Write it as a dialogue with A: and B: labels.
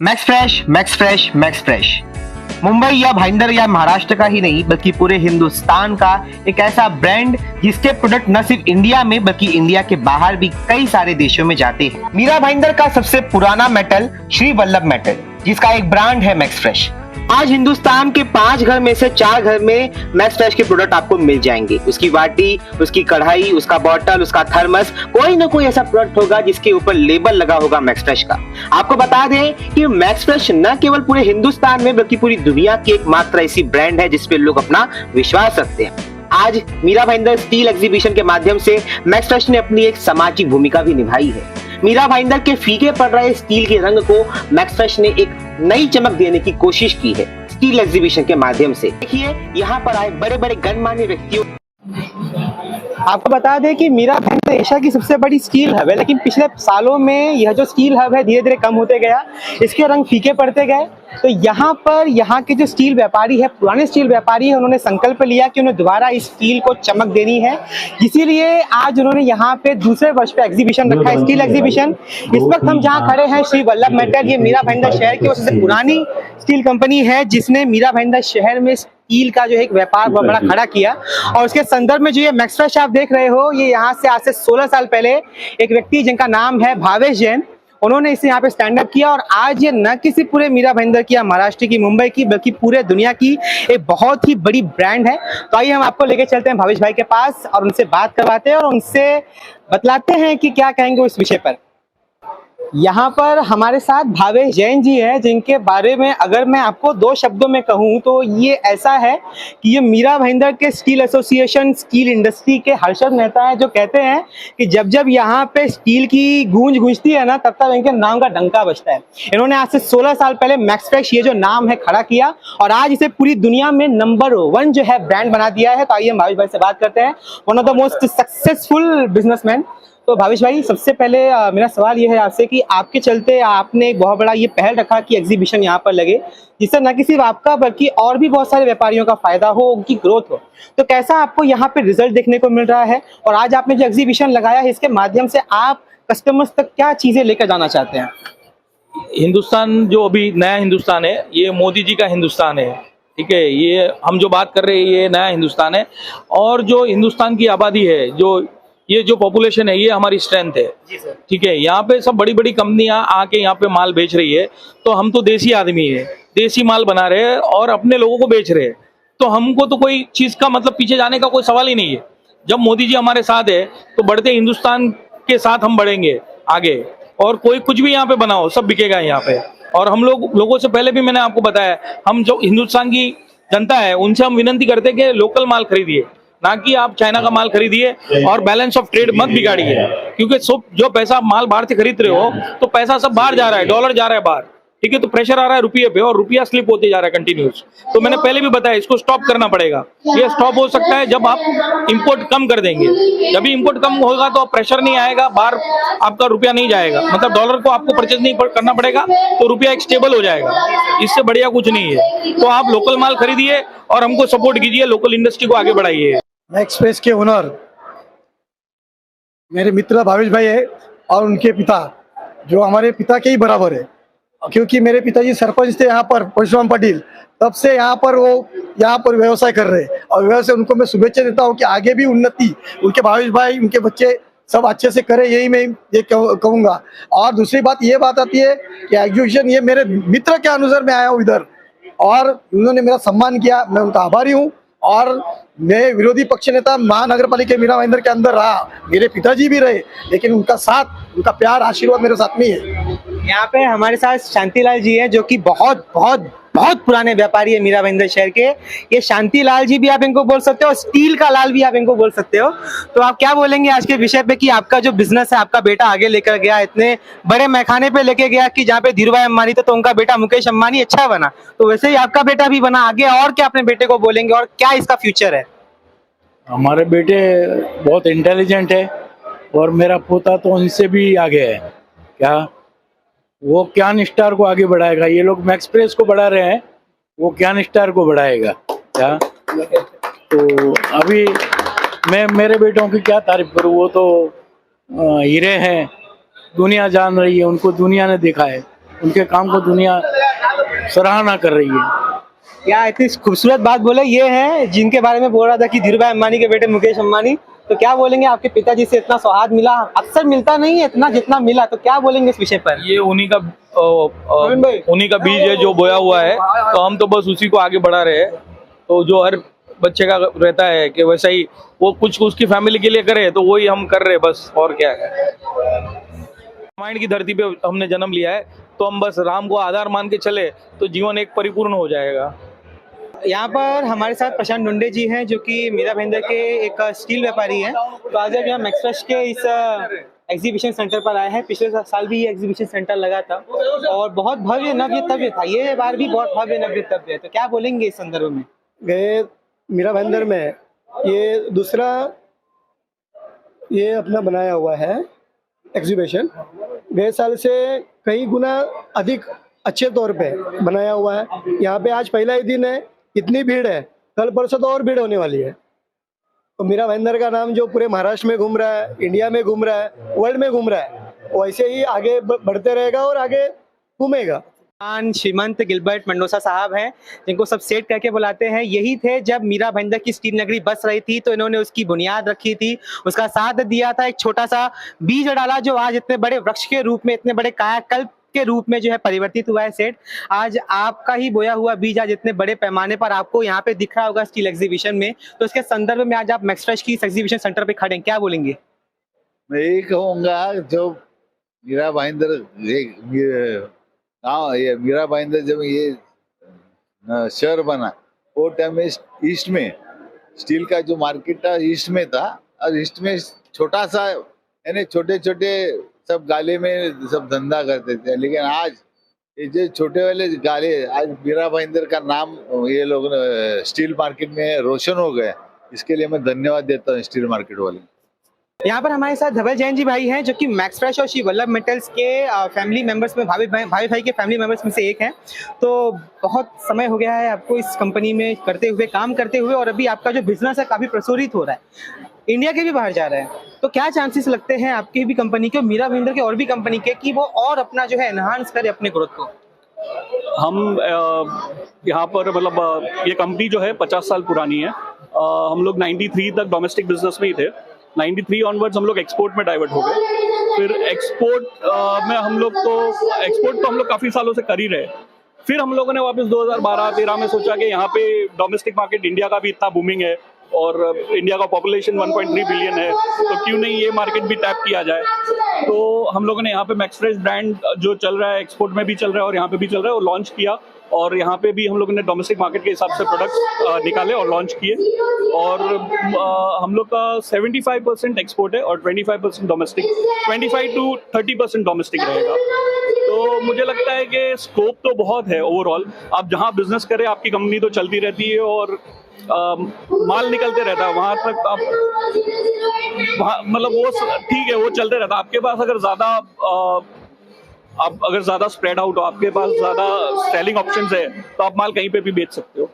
A: Max fresh, max fresh, max fresh. Mumbai या भाईंदर या महाराष्ट्र का ही नहीं बल्कि पूरे हिंदुस्तान का एक ऐसा ब्रांड जिसके प्रोडक्ट न सिर्फ इंडिया में बल्कि इंडिया के बाहर भी कई सारे देशों में जाते हैं। मीरा भाईंदर का सबसे पुराना मेटल श्री वल्लभ मेटल, जिसका एक ब्रांड है मैक्स फ्रेश। आज हिंदुस्तान के 5 घर में से 4 घर में मैक्स फ्रेश के प्रोडक्ट आपको मिल जाएंगे। उसकी बाटी, उसकी कढ़ाई, उसका बॉटल, उसका थर्मस, कोई ना कोई ऐसा प्रोडक्ट होगा जिसके ऊपर लेबल लगा होगा मैक्स फ्रेश का। आपको बता दें कि मैक्स फ्रेश न केवल पूरे हिंदुस्तान में बल्कि पूरी दुनिया की एकमात्र ऐसी ब्रांड है जिसपे लोग अपना विश्वास रखते हैं। आज मीरा भाईंदर स्टील एग्जीबिशन के माध्यम से मैक्स फ्रेश ने अपनी एक सामाजिक भूमिका भी निभाई है। मीरा भाईंदर के फीके पड़ रहे स्टील के रंग को मैक्स फ्रेश ने एक नई चमक देने की कोशिश की है स्टील एग्जीबिशन के माध्यम से। देखिए यहाँ पर आए बड़े बड़े गणमान्य व्यक्तियों। आपको बता दें कि मीरा भाईंदर एशिया की सबसे बड़ी स्टील हब है, लेकिन पिछले सालों में यह जो स्टील हब है धीरे धीरे कम होते गया, इसके रंग फीके पड़ते गए। तो यहाँ पर यहाँ के जो स्टील व्यापारी है, पुराने स्टील व्यापारी है, उन्होंने संकल्प लिया कि उन्हें दोबारा इस स्टील को चमक देनी है। इसीलिए आज उन्होंने यहाँ पे दूसरे वर्ष पे एग्जीबिशन रखा है, स्टील एग्जीबिशन। इस वक्त हम जहाँ खड़े हैं श्री वल्लभ मेटल, ये मीरा भाईंदर शहर की सबसे पुरानी स्टील कंपनी है जिसने मीरा भाईंदर शहर में स्टील का जो एक व्यापार बहुत बड़ा खड़ा किया। और उसके संदर्भ में जो ये मैक्स फ्रेश आप देख रहे हो, ये यहाँ से आज से 16 साल पहले एक व्यक्ति जिनका नाम है भावेश जैन, उन्होंने इसे यहाँ पे स्टैंड अप किया। और आज ये न किसी पूरे मीरा भाईंदर की या महाराष्ट्र की, मुंबई की, बल्कि पूरे दुनिया की एक बहुत ही बड़ी ब्रांड है। तो आइए हम आपको लेके चलते हैं भावेश भाई के पास और उनसे बात करवाते हैं और उनसे बतलाते हैं कि क्या कहेंगे इस विषय पर। यहाँ पर हमारे साथ भावेश जैन जी हैं, जिनके बारे में अगर मैं आपको 2 शब्दों में कहूँ तो ये ऐसा है कि ये मीरा भाईंदर के स्टील एसोसिएशन, स्टील इंडस्ट्री के हर्षद मेहता है, जो कहते हैं कि जब जब यहाँ पे स्टील की गूंज गूंजती है ना, तब तक इनके नाम का डंका बजता है। इन्होंने आज से 16 साल पहले मैक्स फ्रेश ये जो नाम है खड़ा किया और आज इसे पूरी दुनिया में नंबर 1 जो है ब्रांड बना दिया है। तो आइए हम भावेश भाई से बात करते हैं, one of the most successful businessman. तो भावेश भाई, सबसे पहले मेरा सवाल ये है आपसे कि आपके चलते आपने एक बहुत बड़ा ये पहल रखा कि एग्जीबिशन यहाँ पर लगे, जिससे न कि सिर्फ आपका बल्कि और भी बहुत सारे व्यापारियों का फायदा हो, उनकी ग्रोथ हो। तो कैसा आपको यहाँ पे रिजल्ट देखने को मिल रहा है और आज आपने जो एग्जीबिशन लगाया है इसके माध्यम से आप कस्टमर्स तक क्या चीजें लेकर जाना चाहते हैं?
B: हिंदुस्तान जो अभी नया हिंदुस्तान है, ये मोदी जी का हिंदुस्तान है। ठीक है, ये हम जो बात कर रहे हैं ये नया हिंदुस्तान है। और जो हिंदुस्तान की आबादी है, ये जो पॉपुलेशन है, ये हमारी स्ट्रेंथ है। ठीक है, यहाँ पे सब बड़ी बड़ी कंपनियां आके यहाँ पे माल बेच रही है, तो हम तो देसी आदमी है, देसी माल बना रहे हैं और अपने लोगों को बेच रहे हैं। तो हमको तो कोई चीज का मतलब पीछे जाने का कोई सवाल ही नहीं है। जब मोदी जी हमारे साथ है तो बढ़ते हिंदुस्तान के साथ हम बढ़ेंगे आगे। और कोई कुछ भी यहाँ पे बनाओ, सब बिकेगा यहाँ पे। और हम लोगों से पहले भी मैंने आपको बताया, हम जो हिंदुस्तान की जनता है उनसे हम विनती करते हैं कि लोकल माल खरीदिए, ना कि आप चाइना का माल खरीदिए और बैलेंस ऑफ ट्रेड मत बिगाड़िए। क्योंकि सब जो पैसा माल बाहर से खरीद रहे हो तो पैसा सब बाहर जा रहा है, डॉलर जा रहा है बाहर। ठीक है, तो प्रेशर आ रहा है रुपये पे और रुपया स्लिप होते जा रहा है कंटिन्यूस। तो मैंने पहले भी बताया, इसको स्टॉप करना पड़ेगा। ये स्टॉप हो सकता है जब आप इंपोर्ट कम कर देंगे। जब भी इंपोर्ट कम होगा तो प्रेशर नहीं आएगा, बाहर आपका रुपया नहीं जाएगा, मतलब डॉलर को आपको परचेज नहीं करना पड़ेगा, तो रुपया एक स्टेबल हो जाएगा। इससे बढ़िया कुछ नहीं है। तो आप लोकल माल खरीदिए और हमको सपोर्ट कीजिए, लोकल इंडस्ट्री को आगे बढ़ाइए।
C: मैक्स फ्रेश के ओनर मेरे मित्र भावेश भाई है और उनके पिता जो हमारे पिता के ही बराबर है, क्योंकि मेरे पिताजी सरपंच थे यहाँ पर परशुराम पाटिल, तब से यहाँ पर वो यहाँ पर व्यवसाय कर रहे हैं। और व्यवसाय उनको मैं शुभेच्छा देता हूँ कि आगे भी उन्नति उनके भावेश भाई, उनके बच्चे सब अच्छे से करें, यही मैं ये कहूँगा। और दूसरी बात ये बात आती है कि एग्जीबिशन ये मेरे मित्र के अनुसार मैं आया हूँ इधर और उन्होंने मेरा सम्मान किया, मैं उनका आभारी हूँ। और मैं विरोधी पक्ष नेता महानगर पालिका मीरा भाईंदर के अंदर रहा, मेरे पिताजी भी रहे, लेकिन उनका साथ, उनका प्यार, आशीर्वाद मेरे साथ में है।
A: यहाँ पे हमारे साथ शांतिलाल जी हैं, जो कि बहुत बहुत बहुत पुराने व्यापारी है मीरा भाईंदर शहर के। ये शांतिलाल जी भी आप इनको बोल सकते हो और स्टील का लाल भी आप इनको बोल सकते हो। तो आप क्या बोलेंगे आज के विषय पे कि आपका जो बिजनेस है आपका बेटा आगे लेकर गया, इतने बड़े मैखाने पे लेके गया कि जहाँ पे धीरूभाई अंबानी था तो उनका बेटा मुकेश अंबानी अच्छा बना, तो वैसे ही आपका बेटा भी बना आगे। और क्या अपने बेटे को बोलेंगे और क्या इसका फ्यूचर है?
B: हमारे बेटे बहुत इंटेलिजेंट है और मेरा पोता तो उनसे भी आगे है। क्या वो क्यान स्टार को आगे बढ़ाएगा? ये लोग मैक्स फ्रेश को बढ़ा रहे हैं, वो क्यान स्टार को बढ़ाएगा क्या? तो अभी मैं मेरे बेटों की क्या तारीफ करूँ, वो तो हीरे हैं, दुनिया जान रही है, उनको दुनिया ने देखा है। उनके काम को दुनिया सराहना कर रही है।
A: क्या इतनी खूबसूरत बात बोले, ये हैं जिनके बारे में बोल रहा था कि धीरूभाई अंबानी के बेटे मुकेश अंबानी। तो क्या बोलेंगे, आपके पिताजी से इतना सौहार्द मिला, अक्सर मिलता नहीं है इतना जितना मिला, तो क्या बोलेंगे इस विषय पर?
B: ये उन्हीं का बीज है जो बोया हुआ है, तो हम तो बस उसी को आगे बढ़ा रहे हैं। तो जो हर बच्चे का रहता है कि वैसा ही वो कुछ उसकी फैमिली के लिए करे, तो वही हम कर रहे हैं बस, और क्या है। रामायण की धरती पे हमने जन्म लिया है, तो हम बस राम को आधार मान के चले तो जीवन एक परिपूर्ण हो जाएगा।
A: यहाँ पर हमारे साथ प्रशांत ढुंडे जी हैं, जो कि मीरा भाईंदर के एक स्टील व्यापारी हैं। तो आज अब यहाँ मैक्सफ्रेश के इस एग्जीबिशन सेंटर पर आए हैं। पिछले साल भी ये एग्जीबिशन सेंटर लगा था और बहुत भव्य नव्य तव्य था, ये बार भी बहुत भव्य नव्य तव्य है। तो क्या बोलेंगे इस संदर्भ में?
C: गए मीरा भाईंदर में ये दूसरा ये अपना बनाया हुआ है एग्जीबिशन, गए साल से कई गुना अधिक अच्छे तौर पे बनाया हुआ है। यहाँ पे आज पहला ही दिन है, इतनी भीड़ है, कल परसों तो और भीड़ होने वाली है। तो मीरा भाईंदर का नाम जो पूरे महाराष्ट्र में घूम रहा है, इंडिया में घूम रहा है, वर्ल्ड में घूम रहा है, वैसे ही आगे बढ़ते रहेगा और आगे घूमेगा।
A: श्रीमंत गिलबर्ट मंडोसा साहब हैं, जिनको सब सेठ कह के बुलाते हैं। यही थे जब मीरा भाईंदर की स्टील नगरी बस रही थी, तो इन्होंने उसकी बुनियाद रखी थी, उसका साथ दिया था, एक छोटा सा बीज डाला जो आज इतने बड़े वृक्ष के रूप में, इतने बड़े कायाकल्प के रूप में जो है परिवर्तित हुआ है। सेठ, आज आपका ही बोया हुआ बीज आज इतने बड़े पैमाने पर आपको यहाँ पे दिख रहा होगा स्टील एग्जीबिशन में। तो इसके संदर्भ में आज आप मैक्सफ्रेश की इस एग्जीबिशन सेंटर पे खड़े हैं, क्या बोलेंगे?
D: मैं यही कहूँगा, जो मीरा भाईंदर ये मीरा भाईंदर जब ये शहर बना, वो टाइम में ईस्ट में स्टील का जो मार्केट था ईस्ट में था, और ईस्ट में छोटा सा यानी छोटे छोटे सब गाले में सब धंधा करते थे। लेकिन आज ये जो छोटे वाले गाले, आज मीरा भाईंदर का नाम ये लोग स्टील मार्केट में रोशन हो गए। इसके लिए मैं धन्यवाद देता हूँ स्टील मार्केट वाले।
A: यहाँ पर हमारे साथ धवल जैन जी भाई हैं, जो कि मैक्सफ्रेश और श्री वल्लभ मेटल्स के फैमिली मेंबर्स में भाई भाई के फैमिली मेंबर्स में से एक हैं। तो बहुत समय हो गया है आपको इस कंपनी में करते हुए, काम करते हुए, और अभी आपका जो बिजनेस है काफी प्रचुरित हो रहा है, इंडिया के भी बाहर जा रहा है। तो क्या चांसेस लगते हैं आपकी भी कंपनी के, मीरा भाईंदर के और भी कंपनी के, कि वो और अपना जो है एनहांस करे अपने ग्रोथ को?
E: हम यहाँ पर मतलब ये कंपनी जो है 50 साल पुरानी है। हम लोग 93 तक डोमेस्टिक बिजनेस में ही थे। 93 ऑनवर्ड्स हम लोग एक्सपोर्ट में डाइवर्ट हो गए। फिर एक्सपोर्ट में हम लोग तो हम लोग काफ़ी सालों से कर ही रहे। फिर हम लोगों ने वापस 2012-13 में सोचा कि यहाँ पे डोमेस्टिक मार्केट इंडिया का भी इतना बूमिंग है और इंडिया का पॉपुलेशन 1.3 बिलियन है, तो क्यों नहीं ये मार्केट भी टैप किया जाए। तो हम लोगों ने यहाँ पे मैक्सफ्रेश ब्रांड जो चल रहा है, एक्सपोर्ट में भी चल रहा है और यहाँ पे भी चल रहा है, वो लॉन्च किया। और यहाँ पे भी हम लोगों ने डोमेस्टिक मार्केट के हिसाब से प्रोडक्ट्स निकाले और लॉन्च किए। और हम लोग का 75% एक्सपोर्ट है और 25% डोमेस्टिक, 25 to 30% डोमेस्टिक रहेगा। तो मुझे लगता है कि स्कोप तो बहुत है ओवरऑल। आप जहाँ बिजनेस करें, आपकी कंपनी तो चलती रहती है और माल निकलते रहता है, वहाँ तक आप मतलब वो ठीक है, वो चलते रहता है। आपके पास अगर ज़्यादा स्प्रेड आउट हो, आपके पास ज़्यादा सेलिंग ऑप्शंस है, तो आप माल कहीं पे भी बेच सकते हो।